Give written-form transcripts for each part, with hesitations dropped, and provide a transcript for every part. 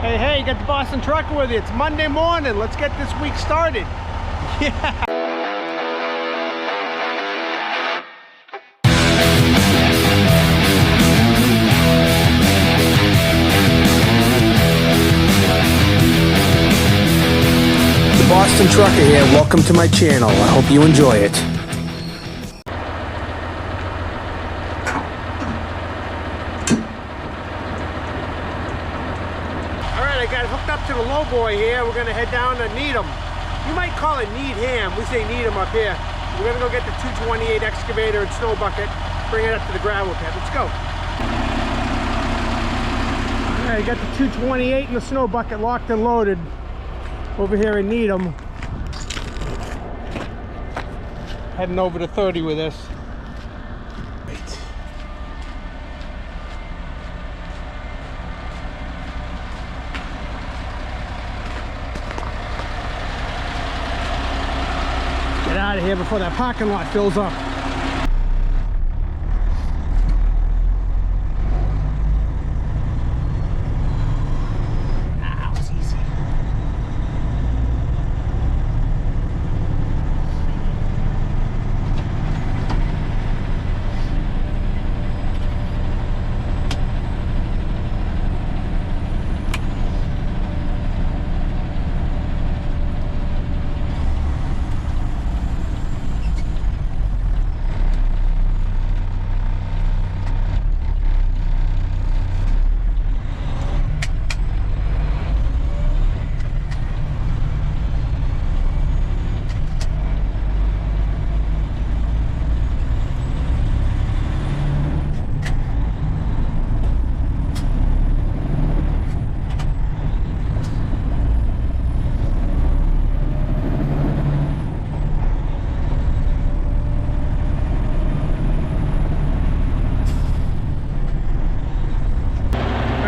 Hey, hey, got the Boston Trucker with you. It's Monday morning. Let's get this week started. Yeah. The Boston Trucker here. Welcome to my channel. I hope you enjoy it. I got hooked up to the Lowboy here. We're gonna head down to Needham. You might call it Needham. We say Needham up here. We're gonna go get the 228 excavator and snow bucket, bring it up to the gravel pit. Let's go. All right, got the 228 and the snow bucket locked and loaded over here in Needham. Heading over to 30 with this. Get out of here before that parking lot fills up. Ah, it was easy.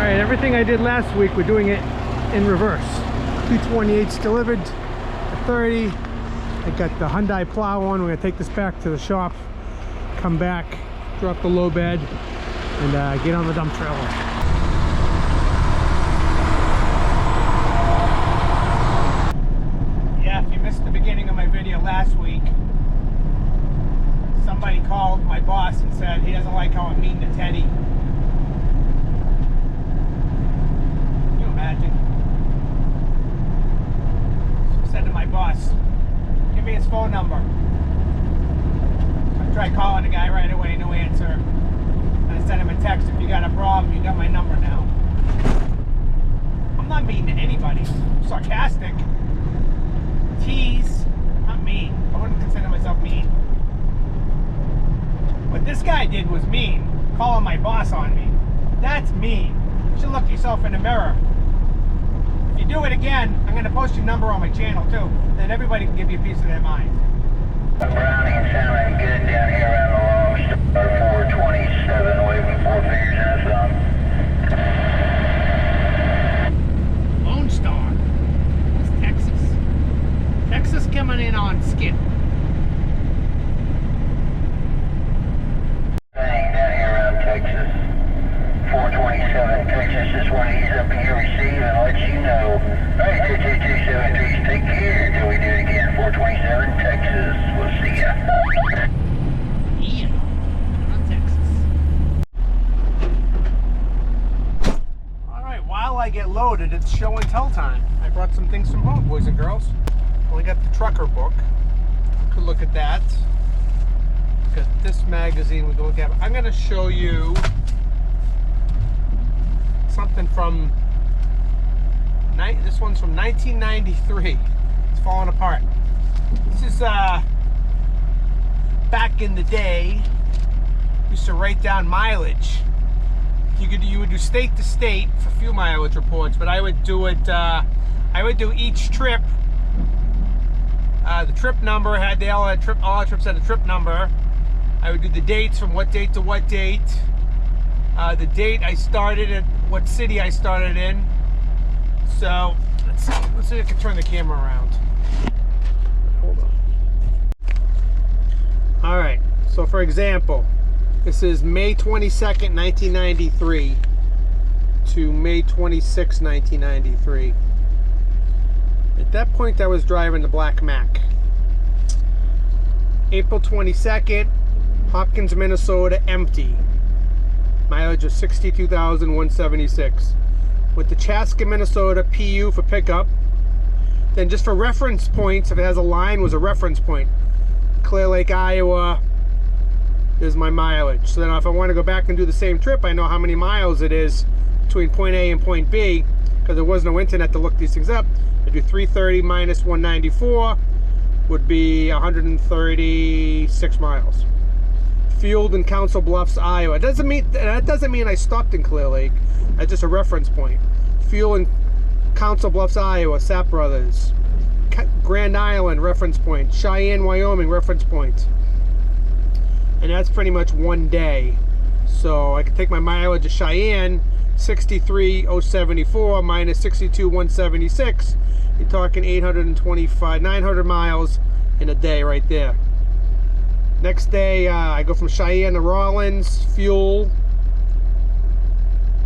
Everything I did last week, we're doing it in reverse. 228's delivered to 30. I got the Hyundai plow on. We're gonna take this back to the shop, come back, drop the low bed, and get on the dump trailer. Yeah, if you missed the beginning of my video last week, somebody called my boss and said he doesn't like how I'm mean to Teddy. Imagine. So I said to my boss, give me his phone number. I tried calling the guy right away, no answer. And I sent him a text, if you got a problem, you got my number now. I'm not mean to anybody. I'm sarcastic. Tease. Not mean. I wouldn't consider myself mean. What this guy did was mean. Calling my boss on me. That's mean. You should look yourself in the mirror. If you do it again, I'm going to post your number on my channel too. Then everybody can give you a piece of their mind. Browning sounding good down here around the Long Star 427, waving 4 figures in the thumb. Lone Star. That's Texas. Texas coming in on skip. Down here around Texas. 427 Texas, just want to ease up in your receive and let you know. Alright, 22273, take care till we do it again. 427 Texas, we'll see ya. Yeah, not Texas. Alright, while I get loaded, it's show and tell time. I brought some things from home, boys and girls. Well, I got the trucker book. You could look at that. Got this magazine we can look at. I'm going to show you something from this one's from 1993. It's falling apart. This is back in the day. Used to write down mileage. You would do state to state for fuel mileage reports, but I would do it. I would do each trip. The trip number had all the trips had a trip number. I would do the dates from what date to what date. The date I started at, what city I started in. So let's see if I can turn the camera around. Hold on. All right. So for example, this is May 22nd, 1993 to May 26, 1993. At that point, I was driving the Black Mac. April 22nd, Hopkins, Minnesota, empty. Mileage of 62,176. With the Chaska, Minnesota, PU for pickup. Then just for reference points, if it has a line, was a reference point. Clear Lake, Iowa is my mileage. So then if I want to go back and do the same trip, I know how many miles it is between point A and point B, because there was no internet to look these things up. I do 330 minus 194 would be 136 miles. Fueled in Council Bluffs, Iowa. That doesn't mean I stopped in Clear Lake. That's just a reference point. Fuel in Council Bluffs, Iowa, Sap Brothers. Grand Island, reference point. Cheyenne, Wyoming, reference point. And that's pretty much one day. So I can take my mileage of Cheyenne, 63,074 minus 62,176. You're talking 900 miles in a day right there. Next day, I go from Cheyenne to Rawlins, fuel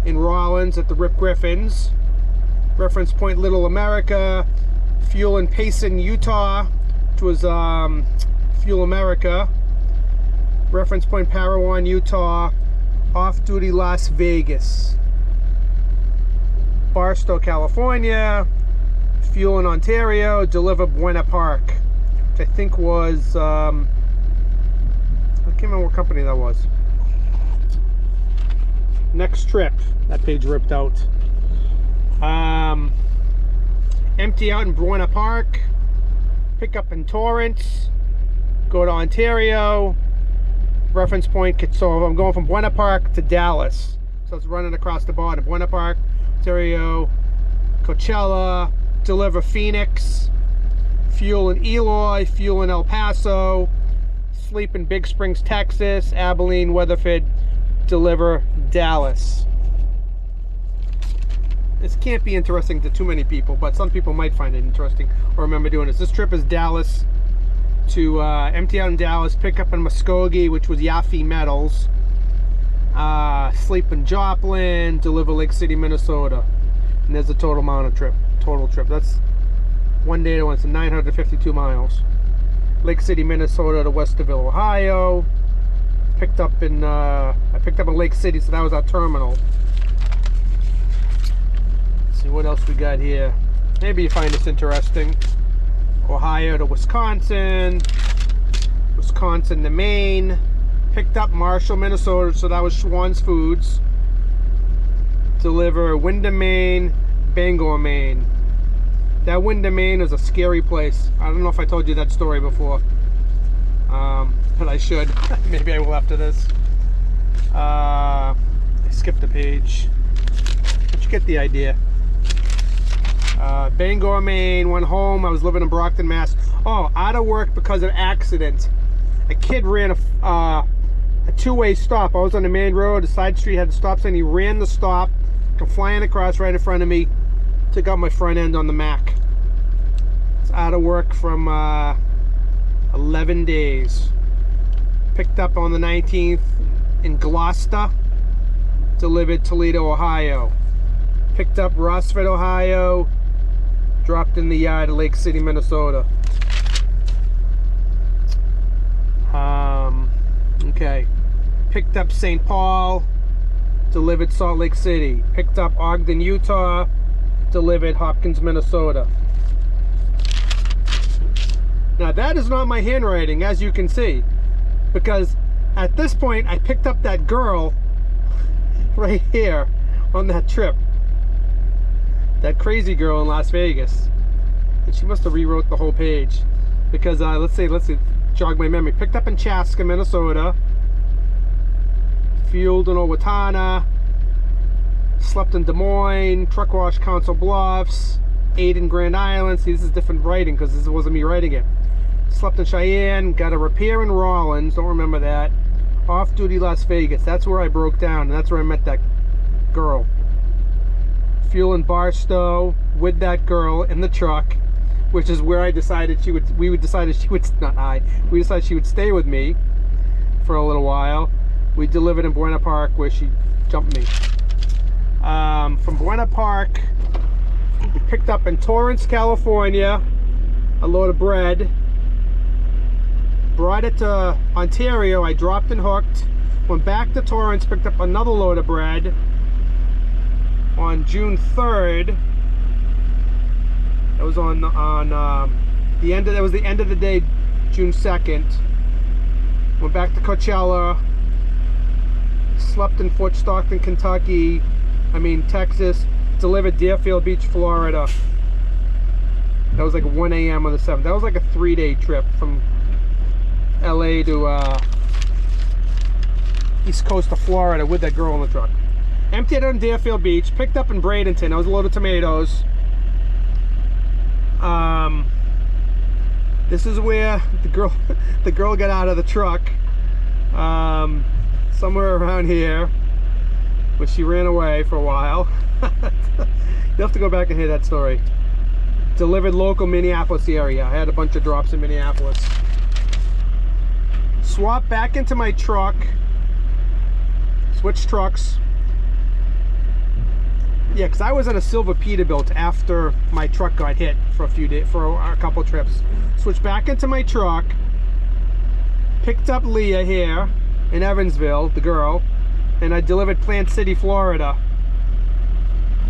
in Rawlins at the Rip Griffins. Reference point Little America, fuel in Payson, Utah, which was Fuel America. Reference point Parowan, Utah. Off-duty Las Vegas. Barstow, California. Fuel in Ontario. Deliver Buena Park, which I think was I can't remember what company that was. Next trip, that page ripped out. Empty out in Buena Park, pick up in Torrance, go to Ontario, reference point. So I'm going from Buena Park to Dallas, so it's running across the border. Buena Park, Ontario, Coachella, deliver Phoenix, fuel in Eloy, fuel in El Paso, sleep in Big Springs, Texas, Abilene, Weatherford, deliver Dallas. This can't be interesting to too many people, but some people might find it interesting or remember doing this. This trip is Dallas to empty out in Dallas, pick up in Muskogee, which was Yaffe Metals, sleep in Joplin, deliver Lake City, Minnesota. And there's the total amount of total trip. That's one day to one, so 952 miles. Lake City, Minnesota to Westerville, Ohio. I picked up in Lake City, so that was our terminal. Let's see what else we got here. Maybe you find this interesting. Ohio to Wisconsin, Wisconsin to Maine. Picked up Marshall, Minnesota, so that was Schwann's Foods. Deliver Windham, Maine, Bangor, Maine. That Windham, Maine is a scary place. I don't know if I told you that story before, but I should. Maybe I will after this. I skipped a page, but you get the idea. Bangor, Maine, went home. I was living in Brockton, Mass. Oh, out of work because of accident. A kid ran a two-way stop. I was on the main road. The side street had a stop sign. He ran the stop, come flying across right in front of me. Took out my front end on the Mac. It's out of work from 11 days. Picked up on the 19th in Gloucester. Delivered Toledo, Ohio. Picked up Rossford, Ohio. Dropped in the yard of Lake City, Minnesota. Okay. Picked up St. Paul. Delivered Salt Lake City. Picked up Ogden, Utah. Delivered Hopkins, Minnesota. Now that is not my handwriting, as you can see, because at this point I picked up that girl right here on that trip, that crazy girl in Las Vegas, and she must have rewrote the whole page, because let's see, jog my memory. Picked up in Chaska, Minnesota, fueled in Owatonna, slept in Des Moines, truck wash Council Bluffs, ate in Grand Island. See, this is different writing because this wasn't me writing it. Slept in Cheyenne, got a repair in Rawlins, don't remember that. Off-duty Las Vegas, that's where I broke down, and that's where I met that girl. Fuel in Barstow with that girl in the truck, which is where I decided she would stay with me for a little while. We delivered in Buena Park, where she jumped me. from Buena Park. We picked up in Torrance, California, a load of bread. Brought it to Ontario. I dropped and hooked. Went back to Torrance, picked up another load of bread on June 3rd. That was on the end of the day, June 2nd. Went back to Coachella. Slept in Fort Stockton, Texas. Delivered Deerfield Beach, Florida. That was like 1 a.m. on the 7th. That was like a 3-day trip from LA to East Coast of Florida with that girl in the truck. Emptied on Deerfield Beach, picked up in Bradenton. That was a load of tomatoes. This is where the girl got out of the truck. Somewhere around here, where she ran away for a while. You'll have to go back and hear that story. Delivered local Minneapolis area. I had a bunch of drops in Minneapolis. Swapped back into my truck. Switched trucks. Yeah, because I was in a silver Peterbilt after my truck got hit for a few days, for a couple trips. Switched back into my truck. Picked up Leah here in Evansville, the girl, and I delivered Plant City, Florida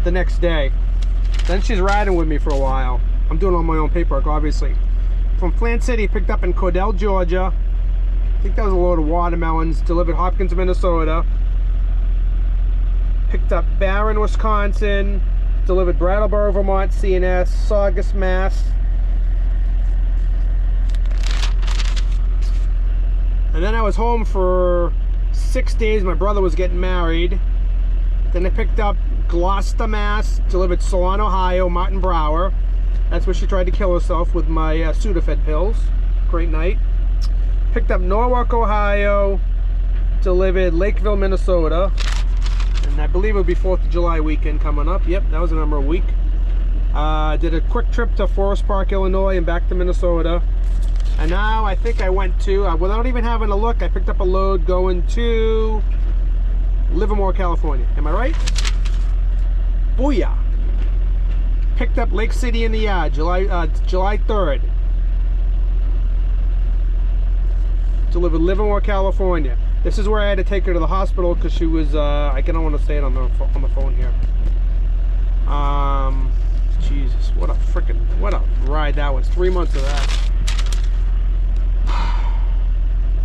the next day. Then she's riding with me for a while. I'm doing all my own paperwork, obviously. From Plant City, picked up in Cordell, Georgia. I think that was a load of watermelons. Delivered Hopkins, Minnesota. Picked up Barron, Wisconsin. Delivered Brattleboro, Vermont, CNS. Saugus, Mass. And then I was home for 6 days. My brother was getting married. Then I picked up Gloucester, Mass. Delivered Salon, Ohio, Martin Brower. That's where she tried to kill herself with my Sudafed pills. Great night. Picked up Norwalk, Ohio. Delivered Lakeville, Minnesota. And I believe it would be 4th of July weekend coming up. Yep, that was a number of week. Did a quick trip to Forest Park, Illinois, and back to Minnesota. And now I think I went to, without even having a look, I picked up a load going to Livermore, California. Am I right? Booyah! Picked up Lake City in the Yard, July 3rd. Delivered Livermore, California. This is where I had to take her to the hospital because she was, I don't want to say it on the phone here. Jesus, what a ride that was. 3 months of that.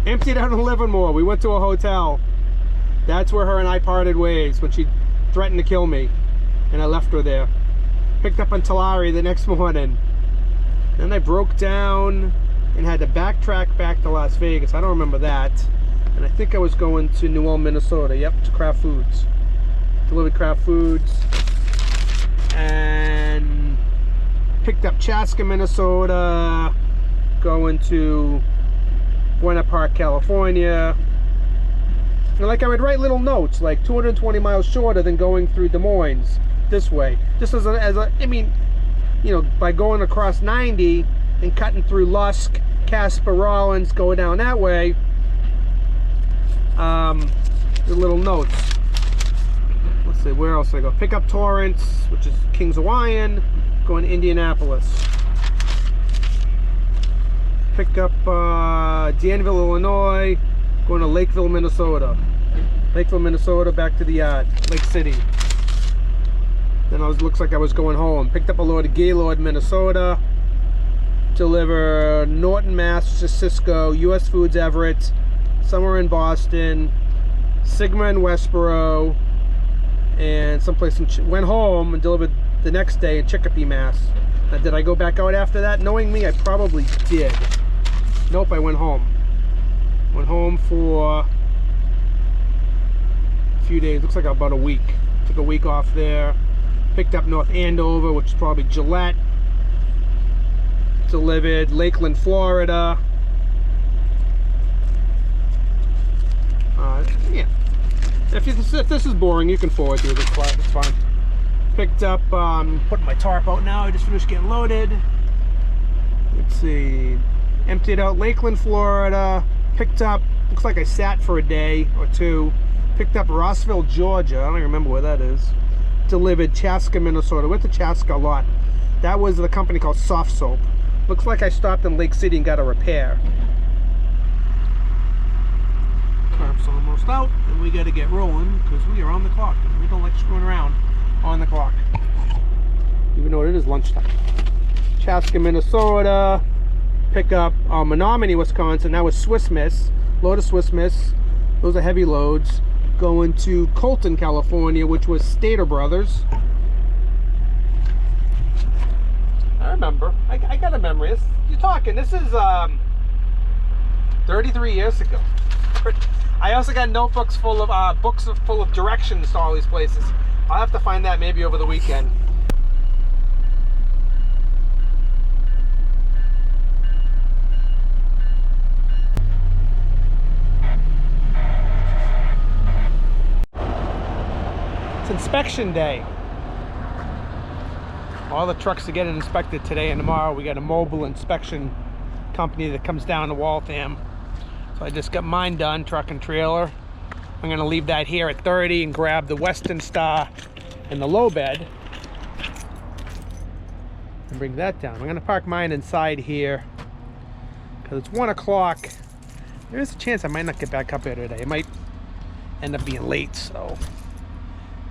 Emptied out in Livermore. We went to a hotel. That's where her and I parted ways, when she threatened to kill me. And I left her there. Picked up in Tulare the next morning. Then I broke down and had to backtrack back to Las Vegas. I don't remember that. And I think I was going to New Ulm, Minnesota. Yep, to Kraft Foods. Delivered Kraft Foods. And picked up Chaska, Minnesota. Going to Buena Park, California. And like I would write little notes, like 220 miles shorter than going through Des Moines this way. Just as a I mean, you know, by going across 90 and cutting through Lusk, Casper, Rollins, going down that way. The little notes. Let's see, where else did I go? Pick up Torrance, which is Kings Hawaiian, going to Indianapolis. Pick up Danville, Illinois, going to Lakeville, Minnesota. Lakeville, Minnesota, back to the yard, Lake City. Then looks like I was going home. Picked up a load of Gaylord, Minnesota. Deliver Norton, Mass, Cisco, US Foods, Everett, somewhere in Boston, Sigma in Westboro, and someplace in went home and delivered the next day in Chicopee, Mass. Now, did I go back out after that? Knowing me, I probably did. Nope, I went home. Went home for a few days. Looks like about a week. Took a week off there. Picked up North Andover, which is probably Gillette. Delivered Lakeland, Florida. Yeah. If this is boring, you can forward through this. It's fine. Picked up, putting my tarp out now. I just finished getting loaded. Let's see. Emptied out Lakeland, Florida. Picked up, looks like I sat for a day or two. Picked up Rossville, Georgia. I don't even remember where that is. delivered Chaska, Minnesota. Went to Chaska a lot. That was the company called Soft Soap. Looks like I stopped in Lake City and got a repair. Carp's almost out, and we got to get rolling because we are on the clock. We don't like screwing around on the clock, even though it is lunchtime. Chaska, Minnesota. Pick up Menominee, Wisconsin. That was Swiss Miss. Load of Swiss Miss. Those are heavy loads. Going to Colton, California, which was Stater Brothers. I remember. I got a memory. You're talking. This is 33 years ago. I also got notebooks full of books full of directions to all these places. I'll have to find that maybe over the weekend. It's inspection day. All the trucks are getting inspected today and tomorrow. We got a mobile inspection company that comes down to Waltham. So I just got mine done, truck and trailer. I'm gonna leave that here at 30 and grab the Western Star and the low bed and bring that down. I'm gonna park mine inside here because it's 1 o'clock. There's a chance I might not get back up here today. It might end up being late, so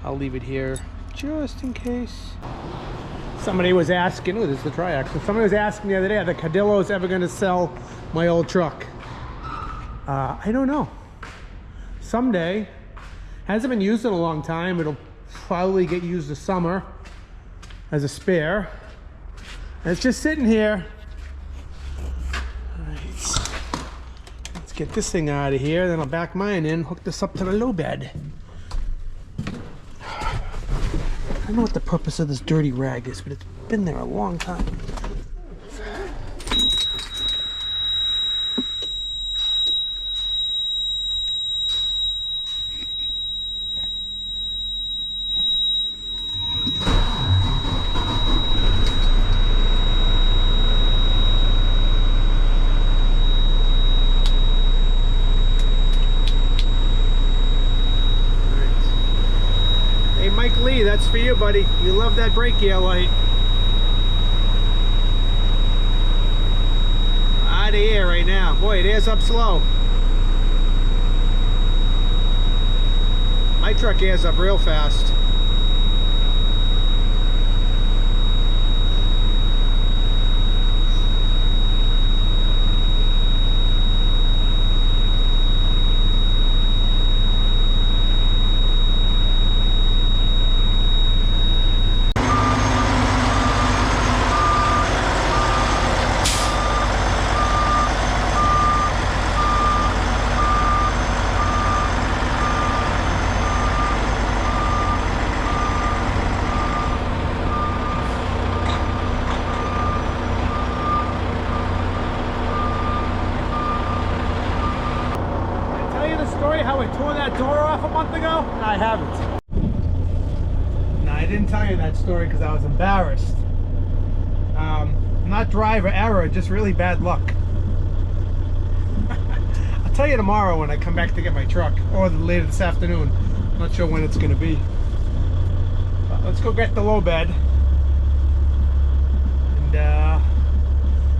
I'll leave it here just in case. Somebody was asking, oh, this is the triaxle. Somebody was asking the other day, are the Cadillos ever gonna sell my old truck? I don't know. Someday. Hasn't been used in a long time. It'll probably get used this summer as a spare. And it's just sitting here. All right. Let's get this thing out of here. Then I'll back mine in, hook this up to the low bed. I don't know what the purpose of this dirty rag is, but it's been there a long time. Mike Lee, that's for you, buddy. You love that brake gear light. Out of here right now. Boy, it airs up slow. My truck airs up real fast. How I tore that door off a month ago? No, I haven't. No, I didn't tell you that story because I was embarrassed. Not driver error, just really bad luck. I'll tell you tomorrow when I come back to get my truck, or later this afternoon. I'm not sure when it's going to be. But let's go get the low bed. And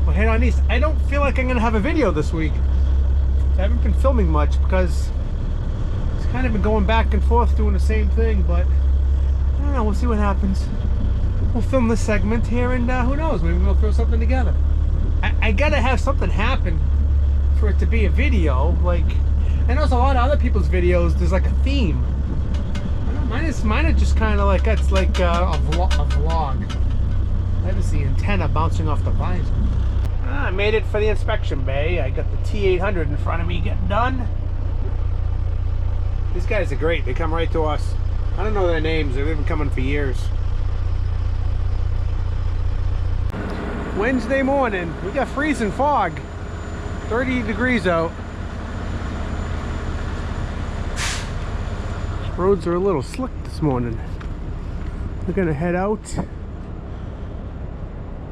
we'll head on east. I don't feel like I'm going to have a video this week. I haven't been filming much because kind of been going back and forth doing the same thing, but I don't know, we'll see what happens. We'll film this segment here and who knows, maybe we'll throw something together. I gotta have something happen for it to be a video. Like, I know there's a lot of other people's videos, there's like a theme. I don't know, mine are just kind of like, it's like a vlog. That is the antenna bouncing off the visor. I made it for the inspection bay. I got the T800 in front of me getting done. These guys are great. They come right to us. I don't know their names. They've been coming for years. Wednesday morning. We got freezing fog. 30 degrees out. Roads are a little slick this morning. We're going to head out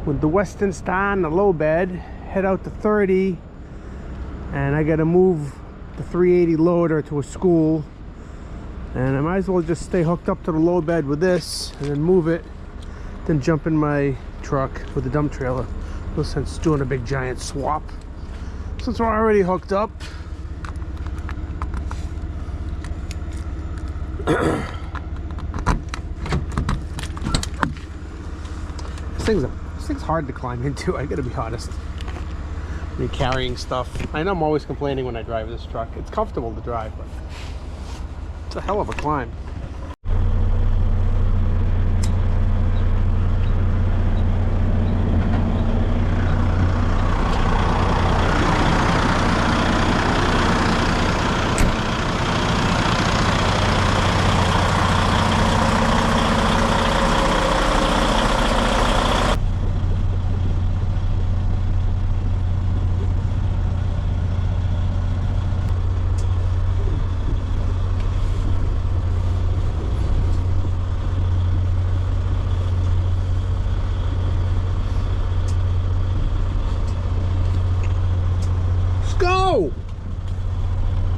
with the Western Star and the low bed. Head out to 30. And I got to move the 380 loader to a school And I might as well just stay hooked up to the low bed with this and then move it, then jump in my truck with the dump trailer. No sense doing a big giant swap since we're already hooked up. This thing's hard to climb into, I gotta be honest. I mean, carrying stuff. I know I'm always complaining when I drive this truck. It's comfortable to drive, but it's a hell of a climb.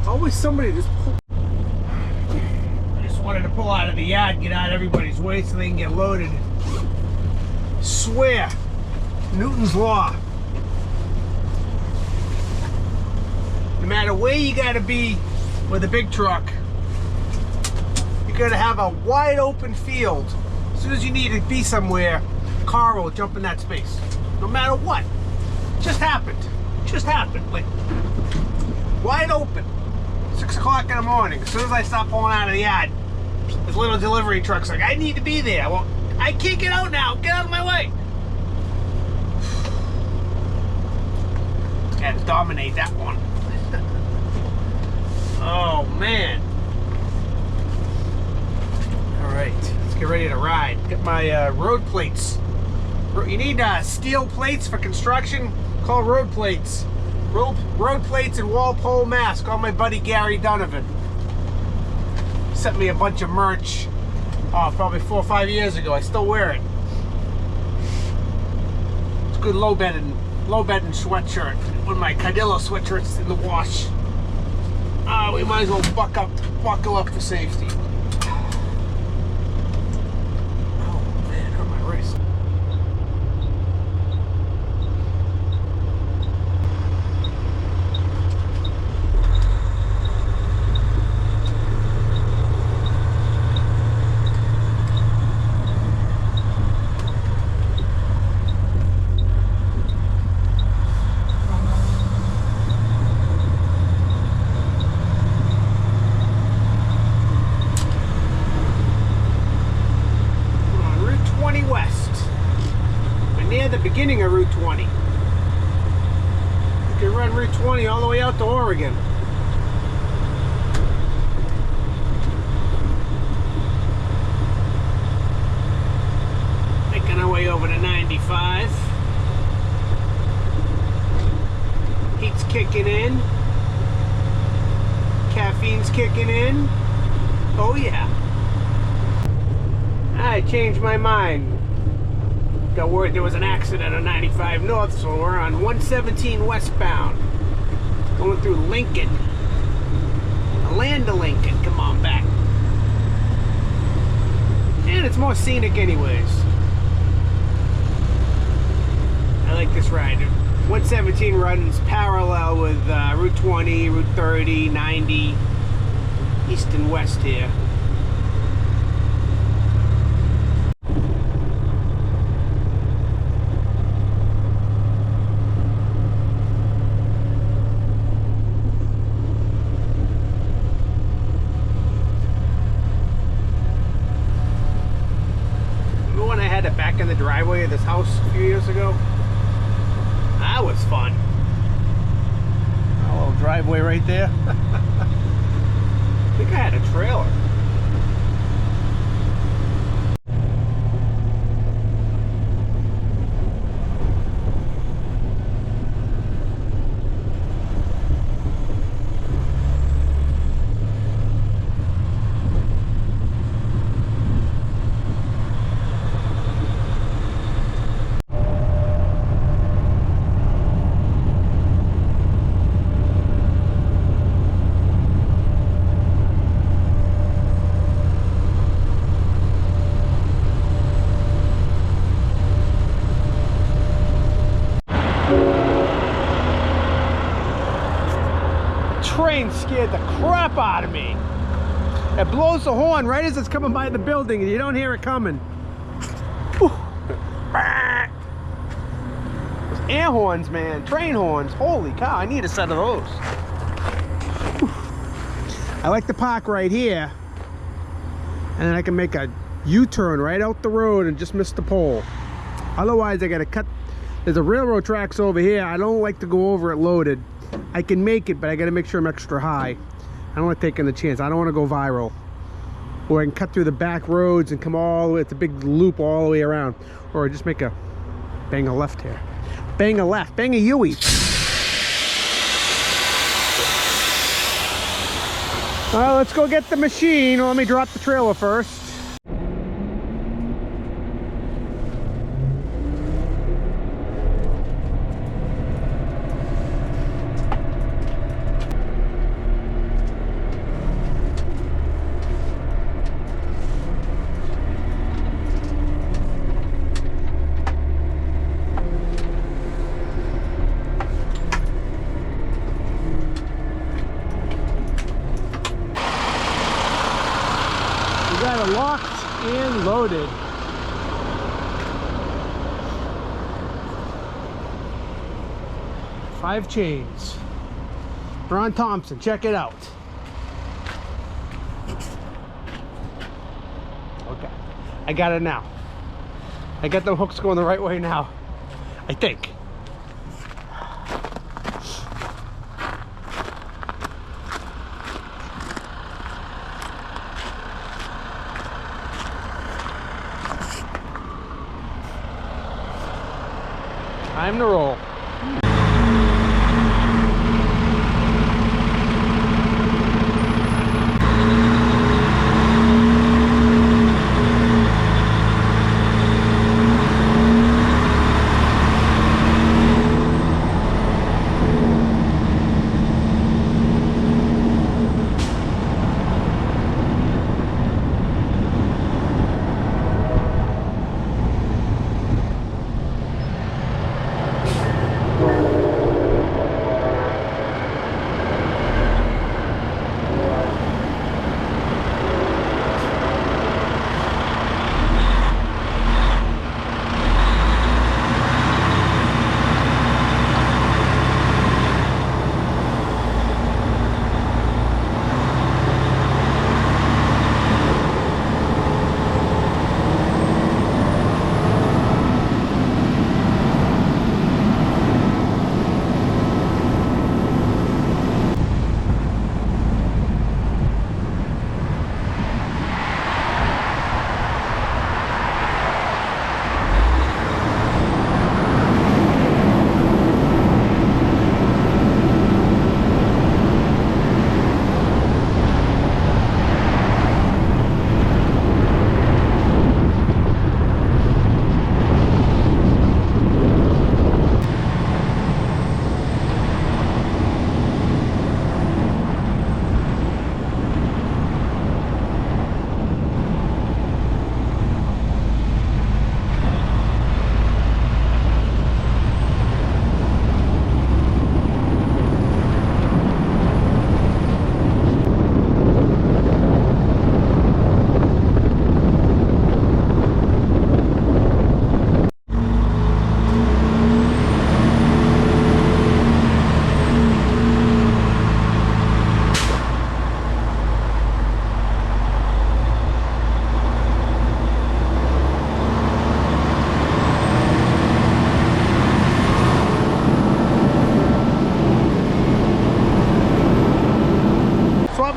Always somebody just pull. I just wanted to pull out of the yard, get out of everybody's way so they can get loaded. Swear, Newton's law. No matter where you gotta be with a big truck, you gotta have a wide open field. As soon as you need to be somewhere, a car will jump in that space. No matter what. Just happened. Just happened. Like, wide open. 6 o'clock in the morning. As soon as I stop pulling out of the yard, this little delivery truck's like, I need to be there. Well, I can't get out now. Get out of my way. Gotta dominate that one. Oh, man. All right, let's get ready to ride. Get my road plates. You need steel plates for construction? Call road plates. Road plates in Walpole, Mass. Call my buddy Gary Donovan. Sent me a bunch of merch, probably 4 or 5 years ago. I still wear it. It's good low bedding sweatshirt. One of my Cadillo sweatshirts in the wash. We might as well buckle up for safety. Oh man, hurt my wrist. Beginning of Route 20. You can run Route 20 all the way out to Oregon. Making our way over to 95. Heat's kicking in. Caffeine's kicking in. Oh yeah. I changed my mind. Got word there was an accident on 95 North, so we're on 117 westbound. Going through Lincoln. The land of Lincoln. Come on back. And it's more scenic anyways. I like this ride. 117 runs parallel with Route 20, Route 30, 90, east and west here. Back in the driveway of this house a few years ago. That was fun. A little driveway right there. I think I had a trailer. train scared the crap out of me. It blows the horn right as it's coming by the building and you don't hear it coming. Those air horns, man, train horns, holy cow, I need a set of those. I like to park right here and then I can make a U-turn right out the road and just miss the pole. Otherwise I gotta cut. There's a railroad tracks over here. I don't like to go over it loaded. I can make it, but I gotta make sure I'm extra high. I don't want to take the chance. I don't want to go viral. Or I can cut through the back roads and come all the way. It's a big loop all the way around. Or just make a bang a left here. Bang a left. Bang a Yui. Let's go get the machine. Let me drop the trailer first. Locked and loaded. Five chains. Ron Thompson, check it out. Okay, I got it now. I got the hooks going the right way now, I think. Time to roll.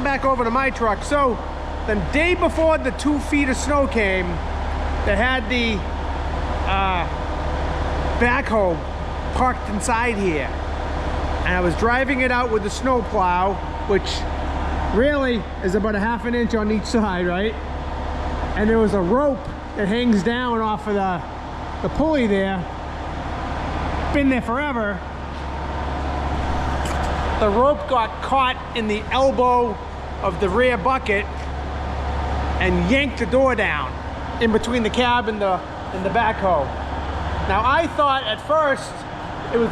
Back over to my truck. So the day before the 2 feet of snow came, they had the backhoe parked inside here, and I was driving it out with the snow plow, which really is about a ½ inch on each side, right? And there was a rope that hangs down off of the pulley there. Been there forever. The rope got caught in the elbow of the rear bucket and yanked the door down in between the cab and the backhoe. Now I thought at first it was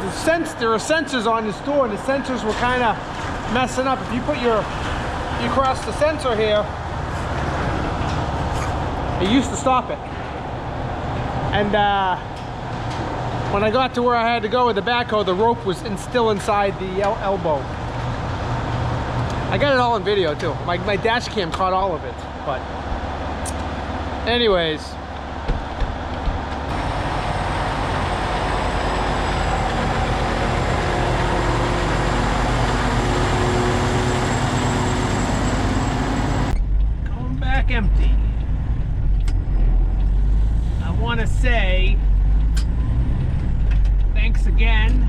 there are sensors on this door, and the sensors were kind of messing up. If you put you cross the sensor here, it used to stop it. And when I got to where I had to go with the backhoe, the rope was still inside the elbow. I got it all in video too. My dash cam caught all of it. But anyways. Going back empty. I want to say thanks again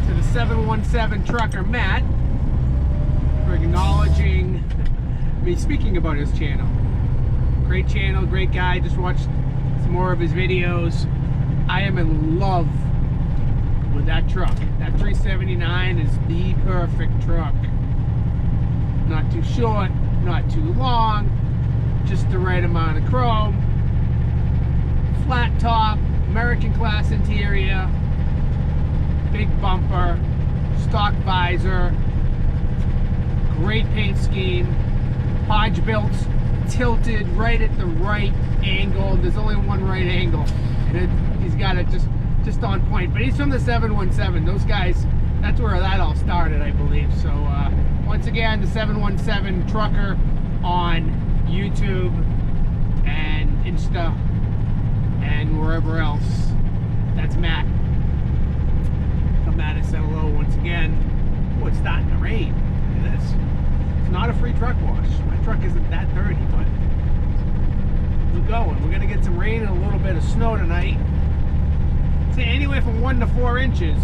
to the 717 trucker Matt for acknowledging me speaking about his channel. Great channel, great guy. Just watched some more of his videos. I am in love with that truck. That 379 is the perfect truck. Not too short, not too long, just the right amount of chrome. Flat top, American class interior, big bumper, stock visor, great paint scheme, Hodge built, tilted right at the right angle. There's only one right angle, and he's got it just on point. But he's from the 717. Those guys, that's where that all started, I believe. So once again, the 717 trucker on YouTube and Insta and wherever else. That's Matt. Come at us, say hello once again. Oh, it's starting to rain. Look at this. It's not a free truck wash. My truck isn't that dirty, but we're going. We're gonna get some rain and a little bit of snow tonight. Say anywhere from 1 to 4 inches,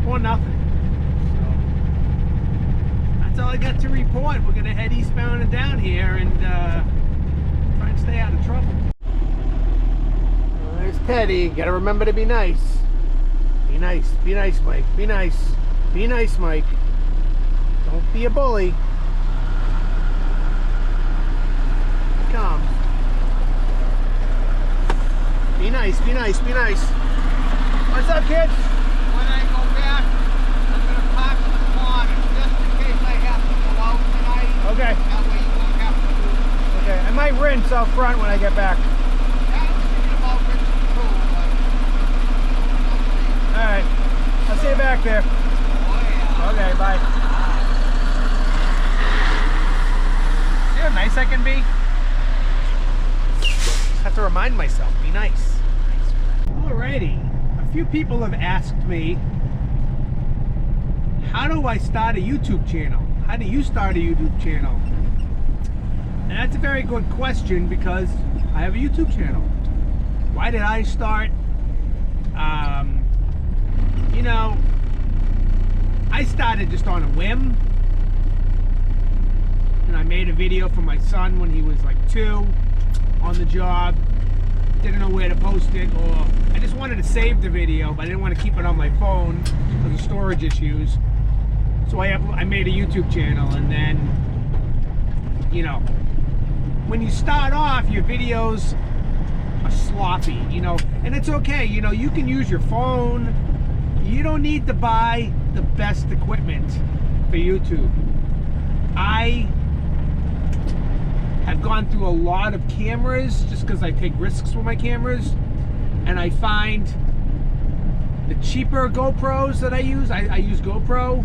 or nothing. So that's all I got to report. We're gonna head eastbound and down here and try and stay out of trouble. There's Teddy. Gotta remember to be nice. Be nice. Be nice, Mike. Be nice. Be nice, Mike. Don't be a bully. Here it comes. Be nice. Be nice. Be nice. What's up, kids? When I go back, I'm going to park in the corner just in case I have to go out tonight. Okay. That way you won't have to move. Okay. I might rinse out front when I get back. Alright, I'll see you back there. Okay, bye. See how nice I can be? Have to remind myself, be nice. Alrighty, a few people have asked me, how do I start a YouTube channel? How do you start a YouTube channel? And that's a very good question because I have a YouTube channel. Why did I start? You know, I started just on a whim, and I made a video for my son when he was like 2 on the job. Didn't know where to post it, or I just wanted to save the video, but I didn't want to keep it on my phone because of storage issues. So I made a YouTube channel, and then, you know, when you start off, your videos are sloppy, you know, and it's okay. You know, you can use your phone. You don't need to buy the best equipment for YouTube. I have gone through a lot of cameras just because I take risks with my cameras, and I find the cheaper GoPros that I use GoPro,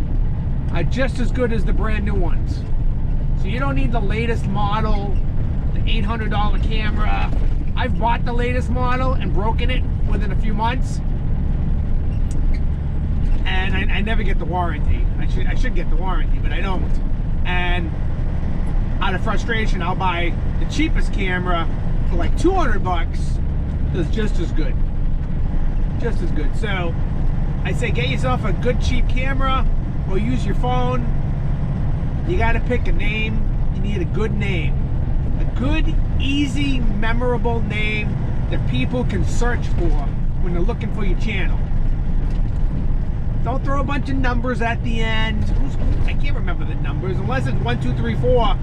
are just as good as the brand new ones. So you don't need the latest model, the $800 camera. I've bought the latest model and broken it within a few months. And I never get the warranty. I should get the warranty, but I don't. And out of frustration, I'll buy the cheapest camera for like 200 bucks. Does just as good. Just as good. So I say get yourself a good cheap camera or use your phone. You gotta pick a name. You need a good name. A good, easy, memorable name that people can search for when they're looking for your channel. Don't throw a bunch of numbers at the end. I can't remember the numbers unless it's 1, 2, 3, 4.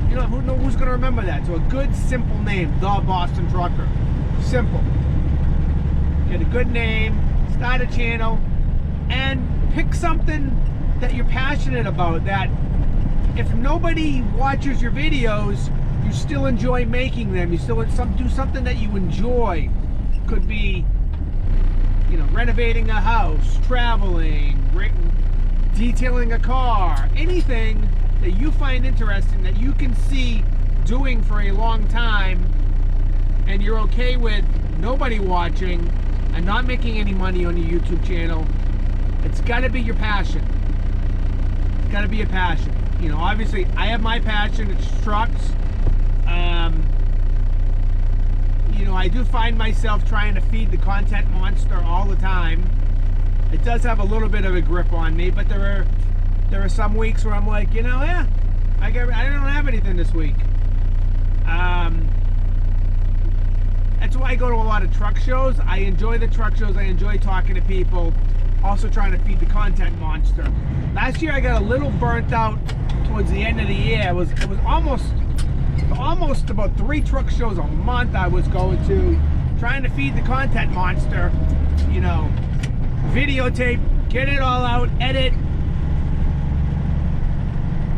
You know, who's going to remember that? So a good, simple name, The Boston Trucker. Simple. Get a good name, start a channel, and pick something that you're passionate about, that if nobody watches your videos, you still enjoy making them. You still do something that you enjoy. Could be, you know, renovating a house, traveling, detailing a car, anything that you find interesting that you can see doing for a long time, and you're okay with nobody watching and not making any money on your YouTube channel. It's got to be your passion. It's got to be a passion. You know, obviously I have my passion, it's trucks. You know, I do find myself trying to feed the content monster all the time. It does have a little bit of a grip on me, but there are some weeks where I'm like, you know, yeah, I don't have anything this week. That's why I go to a lot of truck shows. I enjoy the truck shows. I enjoy talking to people. Also trying to feed the content monster. Last year I got a little burnt out towards the end of the year. It was almost about 3 truck shows a month I was going to, trying to feed the content monster. You know, videotape, get it all out, edit,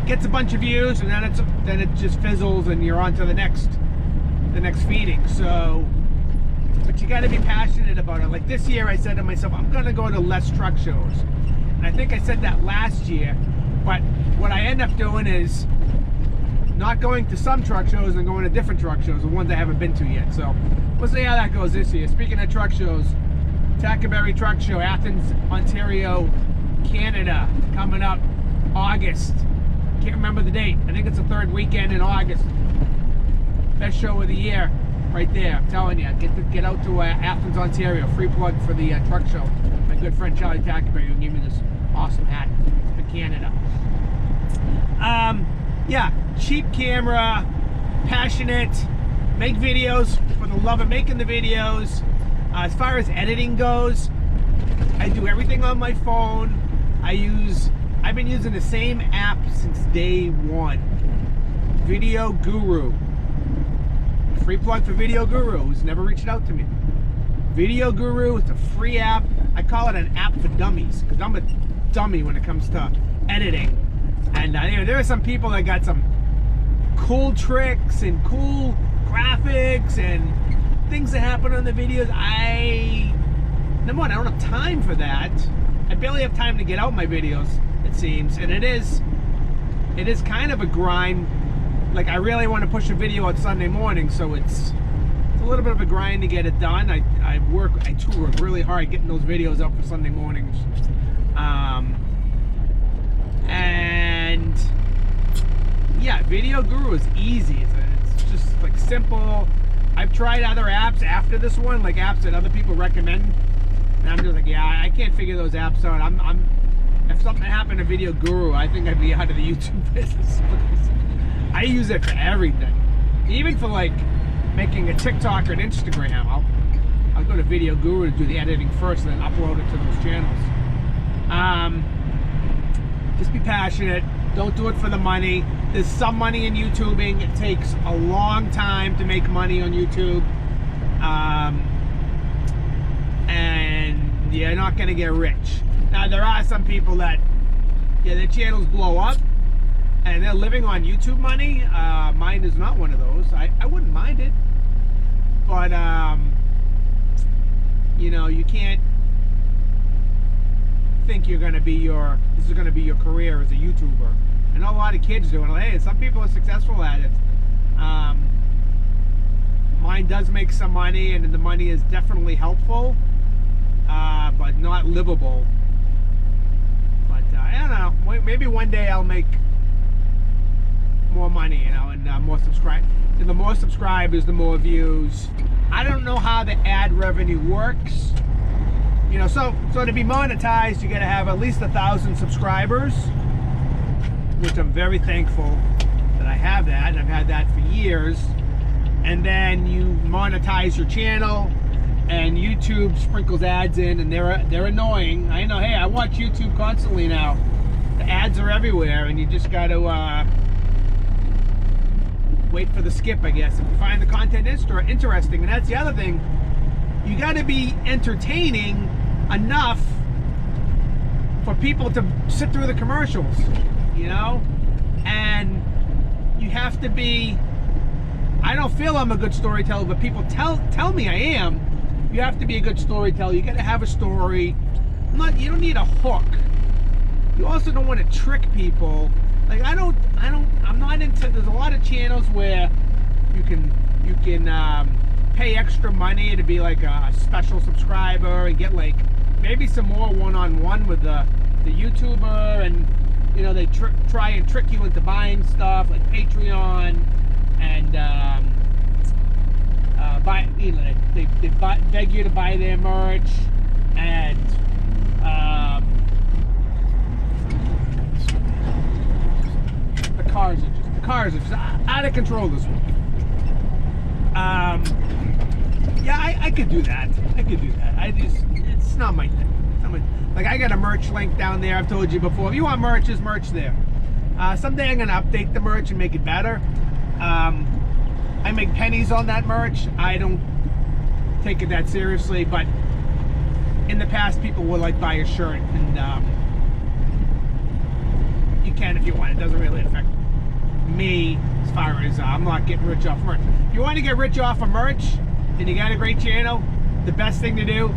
gets a bunch of views, and then it just fizzles and you're on to the next feeding. So, but you got to be passionate about it. Like this year I said to myself, I'm gonna go to less truck shows, and I think I said that last year, but what I end up doing is not going to some truck shows and going to different truck shows, the ones I haven't been to yet. So we'll see how that goes this year. Speaking of truck shows, Tackleberry Truck Show, Athens, Ontario, Canada, coming up August. Can't remember the date. I think it's the 3rd weekend in August. Best show of the year, right there. I'm telling you, get out to Athens, Ontario. Free plug for the truck show. My good friend Charlie Tackleberry, who gave me this awesome hat for Canada. Yeah, cheap camera, passionate, make videos for the love of making the videos. As far as editing goes, I do everything on my phone. I've been using the same app since day one. Video Guru. Free plug for Video Guru, who's never reached out to me. Video Guru, it's a free app. I call it an app for dummies, because I'm a dummy when it comes to editing. And you know, there are some people that got some cool tricks and cool graphics and things that happen on the videos. Number one, I don't have time for that. I barely have time to get out my videos, it seems. And it is kind of a grind. Like, I really want to push a video on Sunday morning, so it's a little bit of a grind to get it done. I work really hard getting those videos out for Sunday mornings. And yeah, Video Guru is easy. It's just like simple. I've tried other apps after this one, like apps that other people recommend, and I'm just like, yeah, I can't figure those apps out. If something happened to Video Guru, I think I'd be out of the YouTube business. I use it for everything, even for like making a TikTok or an Instagram. I'll go to Video Guru to do the editing first, and then upload it to those channels. Just be passionate. Don't do it for the money. There's some money in YouTubing. It takes a long time to make money on YouTube. And you're not gonna get rich. Now, there are some people that, yeah, their channels blow up and they're living on YouTube money. Mine is not one of those. I wouldn't mind it. But, you know, you can't think this is going to be your career as a YouTuber. I know a lot of kids do it. Hey, some people are successful at it. Mine does make some money, and the money is definitely helpful, but not livable. But I don't know. Maybe one day I'll make more money, you know, and more subscribers. And the more subscribers, the more views. I don't know how the ad revenue works. You know, so to be monetized, you got to have at least 1,000 subscribers, which I'm very thankful that I have that, and I've had that for years. And then you monetize your channel, and YouTube sprinkles ads in, and they're annoying. I know. Hey, I watch YouTube constantly now. The ads are everywhere, and you just got to wait for the skip, I guess, if you find the content interesting. And that's the other thing. You got to be entertaining enough for people to sit through the commercials, you know? And you have to be, I don't feel I'm a good storyteller, but people tell me I am. You have to be a good storyteller. You gotta have a story. You don't need a hook. You also don't want to trick people. Like I'm not into, there's a lot of channels where you can pay extra money to be like a special subscriber and get like maybe some more one-on-one with the YouTuber, and you know, they try and trick you into buying stuff like Patreon, and buy, you know, they beg you to buy their merch, and the cars are just out of control this week. Yeah, I could do that. It's not my thing. Like, I got a merch link down there. I've told you before. If you want merch, there's merch there. Someday I'm gonna update the merch and make it better. I make pennies on that merch. I don't take it that seriously, but in the past, people would like buy a shirt, and you can if you want. It doesn't really affect me as far as I'm not getting rich off merch. If you want to get rich off of merch and you got a great channel, the best thing to do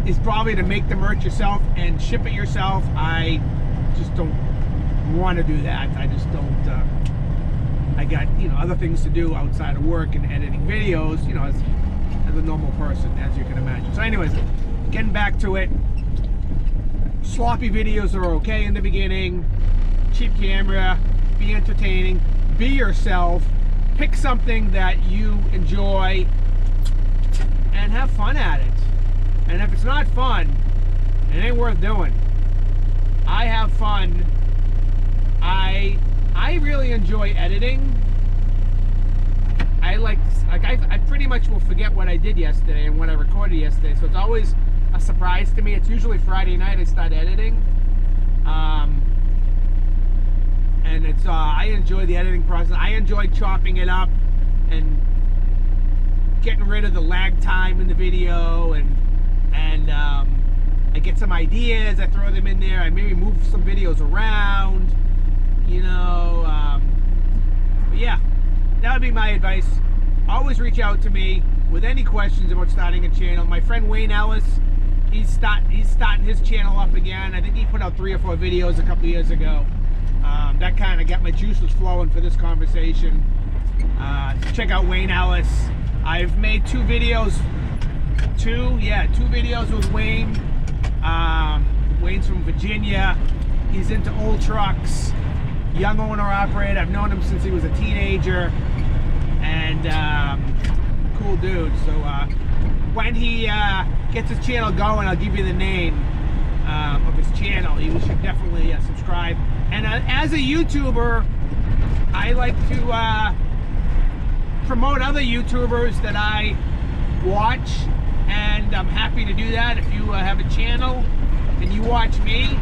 is probably to make the merch yourself and ship it yourself. I just don't want to do that. I just don't. I got, you know, other things to do outside of work and editing videos, you know, as a normal person, as you can imagine. So anyways, getting back to it, sloppy videos are okay in the beginning. Cheap camera, be entertaining, be yourself, pick something that you enjoy, and have fun at it. And if it's not fun, it ain't worth doing. I have fun. I really enjoy editing. I pretty much will forget what I did yesterday and what I recorded yesterday, so it's always a surprise to me. It's usually Friday night I start editing. And it's I enjoy the editing process. I enjoy chopping it up and getting rid of the lag time in the video, and I get some ideas, I throw them in there, I maybe move some videos around, you know. But yeah, that would be my advice. Always reach out to me with any questions about starting a channel. My friend Wayne Ellis, he's starting his channel up again. I think he put out 3 or 4 videos a couple years ago. That kind of got my juices flowing for this conversation. Check out Wayne Ellis. I've made 2 videos. 2 videos with Wayne. Wayne's from Virginia. He's into old trucks. Young owner operator. I've known him since he was a teenager. And cool dude. So when he gets his channel going, I'll give you the name of his channel. You should definitely subscribe. And as a YouTuber, I like to promote other YouTubers that I watch, and I'm happy to do that. If you have a channel and you watch me,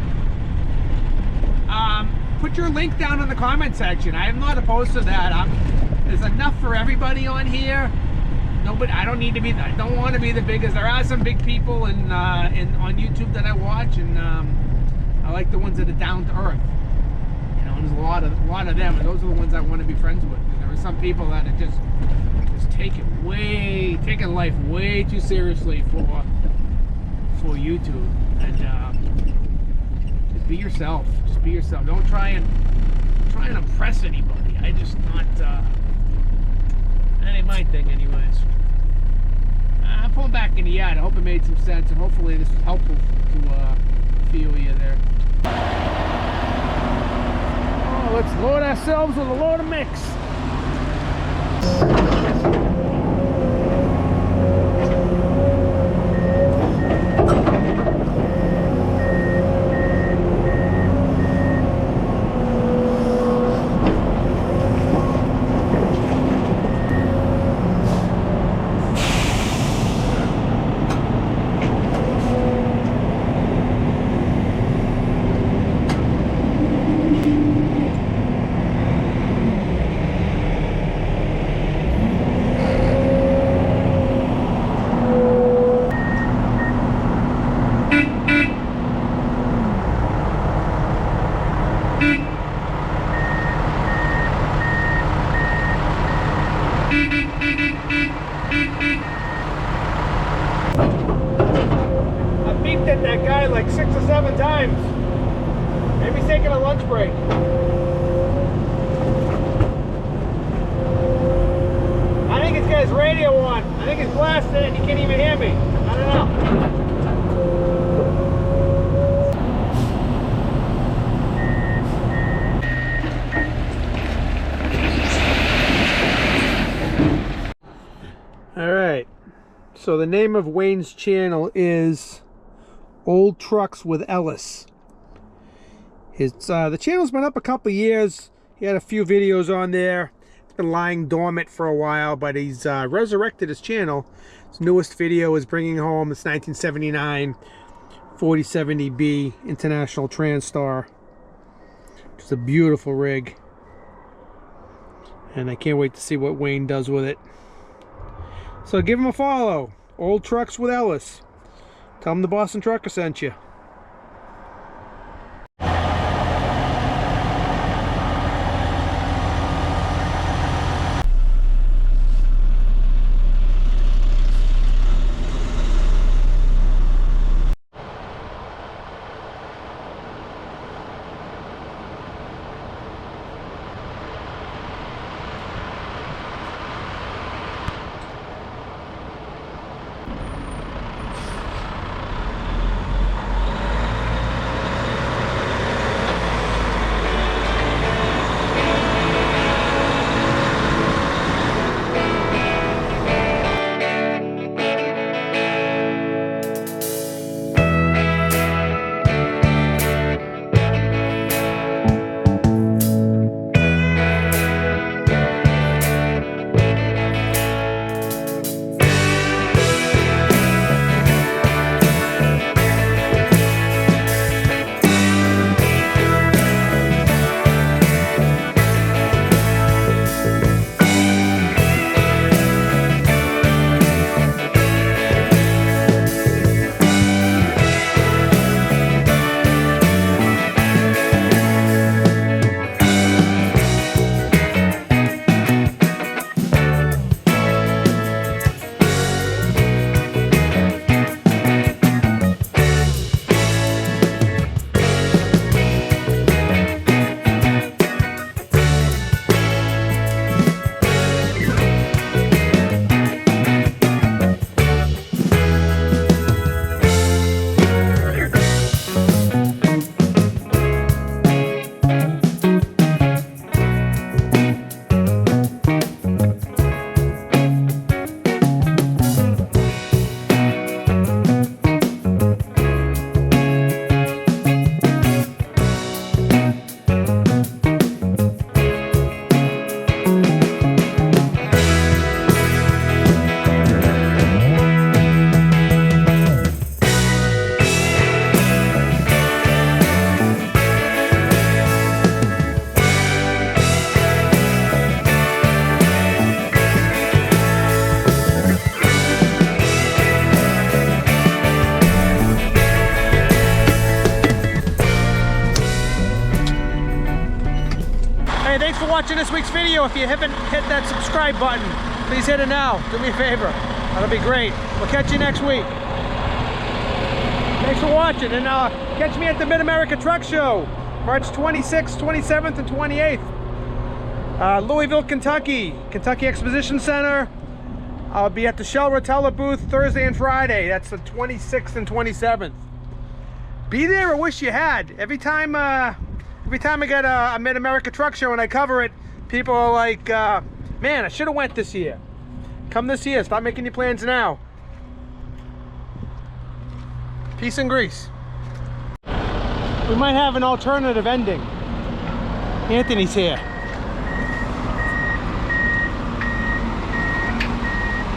put your link down in the comment section. I am not opposed to that. There's enough for everybody on here. Nobody. I don't need to be. I don't want to be the biggest. There are some big people on YouTube that I watch, and I like the ones that are down to earth. You know, and there's a lot of them, and those are the ones I want to be friends with. And there are some people that are just taking life way too seriously for YouTube. And just be yourself. Just be yourself. Don't try and impress anybody. I just not. That ain't my thing, anyways. I'm pulling back in the yard. I hope it made some sense, and hopefully this was helpful to a few of you there. Oh, let's load ourselves with a load of mix. brake. I think it's got his radio on. I think it's blasted and he can't even hear me. I don't know. All right. So the name of Wayne's channel is Old Trucks with Ellis. The channel's been up a couple years. He had a few videos on there. It's been lying dormant for a while, but he's resurrected his channel. His newest video is bringing home this 1979 4070B International Transstar. It's a beautiful rig, and I can't wait to see what Wayne does with it. So give him a follow. Old Trucks with Ellis. Tell him the Boston Trucker sent you. Thanks for watching this week's video. If you haven't hit that subscribe button, please hit it now. Do me a favor. That'll be great. We'll catch you next week. Thanks for watching, and catch me at the Mid-America Truck Show, March 26th, 27th, and 28th. Louisville, Kentucky Exposition Center. I'll be at the Shell Rotella booth Thursday and Friday. That's the 26th and 27th. Be there or wish you had. Every time I get a Mid-America Truck Show and I cover it, people are like, man, I should have went this year. Come this year. Stop making your plans now. Peace and grease. We might have an alternative ending. Anthony's here.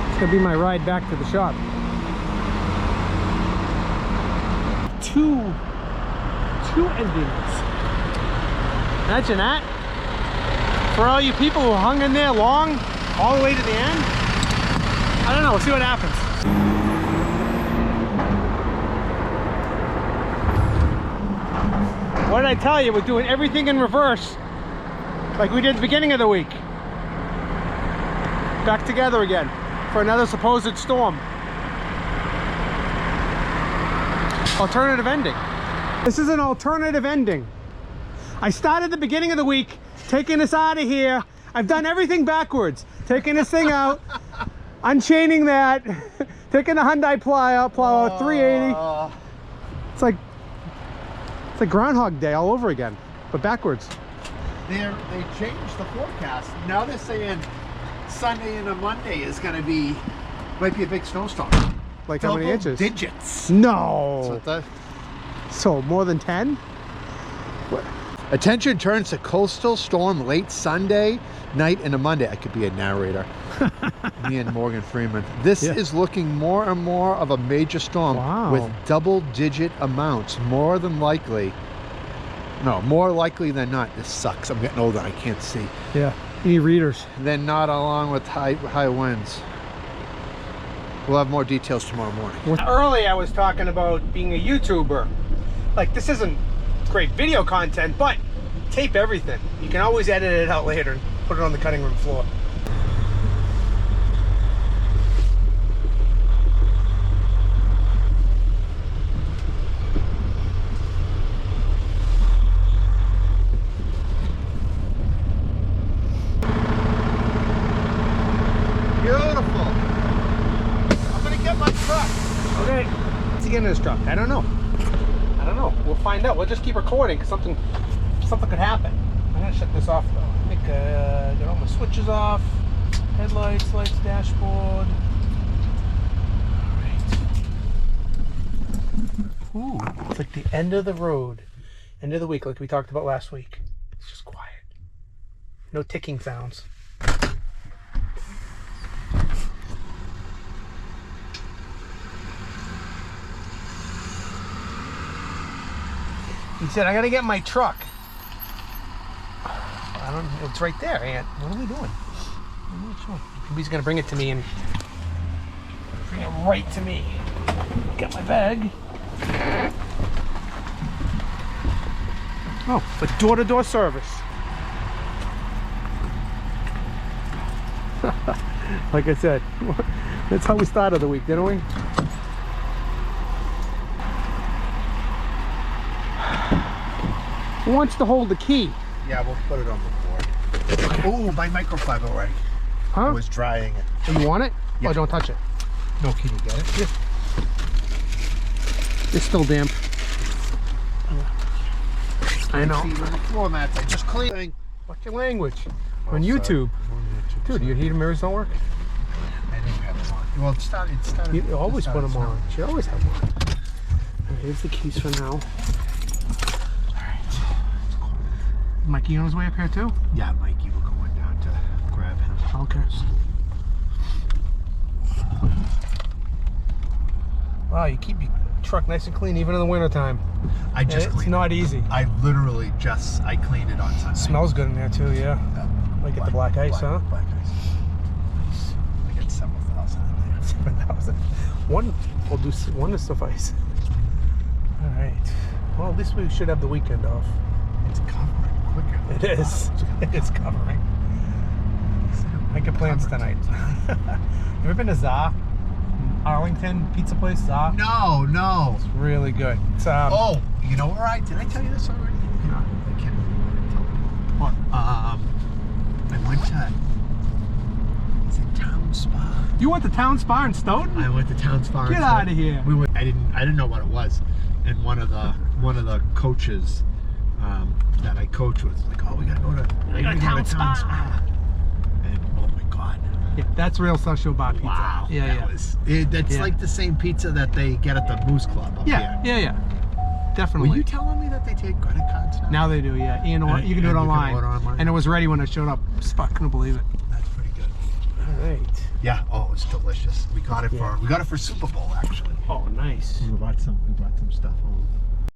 It's gonna be my ride back to the shop. Two endings. Imagine that. For all you people who hung in there long, all the way to the end. I don't know, we'll see what happens. What did I tell you? We're doing everything in reverse, like we did at the beginning of the week. Back together again for another supposed storm. Alternative ending. This is an alternative ending. I started the beginning of the week, taking us out of here. I've done everything backwards. Taking this thing out, unchaining that, taking the Hyundai plow out 380. It's like Groundhog Day all over again, but backwards. They changed the forecast. Now they're saying Sunday and a Monday is going to be, might be a big snowstorm. Like how many inches? Digits. No. So, So more than 10? What? attention turns to coastal storm late Sunday night and a Monday. I could be a narrator. Me and Morgan Freeman. This is looking more and more of a major storm with double-digit amounts. More than likely. No, more likely than not. This sucks. I'm getting older. I can't see. Yeah. You need readers. Then not along with high winds. We'll have more details tomorrow morning. Early I was talking about being a YouTuber. Like, this isn't great video content, but tape everything. You can always edit it out later and put it on the cutting room floor. Beautiful. I'm gonna get my truck. Okay. What's he getting in his truck? I don't know. We'll find out. We'll just keep recording because something could happen. I'm gonna shut this off though. I think got all my switches off. Headlights, lights, dashboard. Alright. Ooh, it's like the end of the road. End of the week, like we talked about last week. It's just quiet. No ticking sounds. He said, I gotta get my truck. I don't know, it's right there, Aunt. What are we doing? I'm not sure. Maybe he's gonna bring it to me and bring it right to me. Got my bag. Oh, it's a door-to-door service. Like I said, that's how we started the week, didn't we? Who wants to hold the key? Yeah, we'll put it on the board. Oh, my microfiber already. Huh? I was drying it. Oh, you want it? Yeah. Oh, don't touch it. No, can you get it? Yeah. It's still damp. I know. See, on the floor mats, I just cleaned. What's your language? Oh, on sorry. YouTube. Dude, your heater mirrors don't work? I didn't have them on. Well, it started. You always put them snowing. on. You always have one. Alright, here's the keys for now. Mikey on his way up here too? Yeah, Mikey, we're going down to grab him. Okay. Wow, you keep your truck nice and clean even in the wintertime. I just It's cleaned not it. easy. I literally I cleaned it on Sunday. Smells good in there too, yeah. Like get the black ice, huh? Black ice. I got several thousand in there. 7,000. One will do. One to suffice. All right. Well, at least we should have the weekend off. It's covering quicker. It is. It is covering. I got plans tonight. You ever been to Za? Arlington pizza place, Za? No, no. It's really good. It's, Oh, you know where did I tell you this already? No. I can't tell you. What? I went to, is it Town Spa? You went to Town Spa in Stoughton? I went to Town Spa. Get out of here. We went, I didn't know what it was. And one of the coaches that I coach was like, oh, we gotta go to Town Spa. And oh my God. Yeah, that's real social bar pizza. Wow. Yeah, That's like the same pizza that they get at the Moose Club up here. Yeah. Definitely. Were you telling me that they take credit cards now? Now they do, yeah. You can do it online. Order online. And it was ready when I showed up. I couldn't believe it. That's pretty good. All right. Yeah. Oh, it's delicious. We got it for Super Bowl actually. Oh, nice. We brought some stuff home.